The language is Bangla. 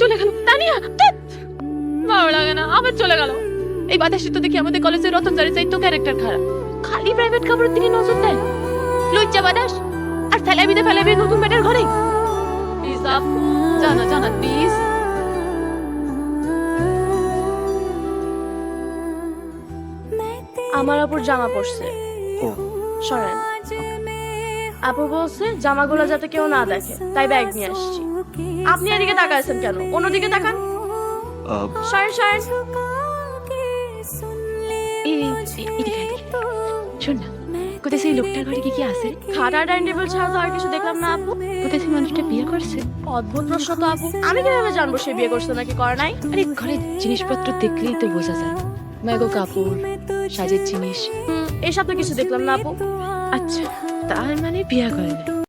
চলে গেল। তানিয়া ভালো লাগে না, আবার চলে গেল। এই বাতাসে তো দেখি আমাদের কলেজের রতনজারের চাইতো ক্যারেক্টার খারাপ, খালি প্রাইভেট খবরের দিকে নজর দেয়। লজ্জা বাতাস আর ফেলাবি নতুন বেটার ঘরে। প্লিজ আপু, জানা জানা প্লিজ। আমার আপুর জামা পড়ছে। ও সরেন। আপু বলছে জামাগুলো যাতে কেউ না দেখে, তাই ব্যাগ নিয়ে আসছি। আপনি এদিকে তাকাইছেন কেন? অন্যদিকে তাকান। সরেন সরেন। শোন না, কোথায় সেই লোকটার ঘরে কি কি আছে? খাটা ডাইনিং টেবিল ছাড়া তো আর কিছু দেখলাম না আপু। কোথায় সেই মানুষটা বিয়ে করছে? অদ্ভুত প্রশ্ন তো আপু। আমি কিভাবে জানবো সে বিয়ে করছে নাকি করে নাই? আরে ঘরে জিনিসপত্র দেখলেই তো বোঝা যায়। ম্যাগো কাপড়, সাজের জিনিস। এসব তো কিছু দেখলাম না আপু। আচ্ছা, তার মানে বিয়ে করে না।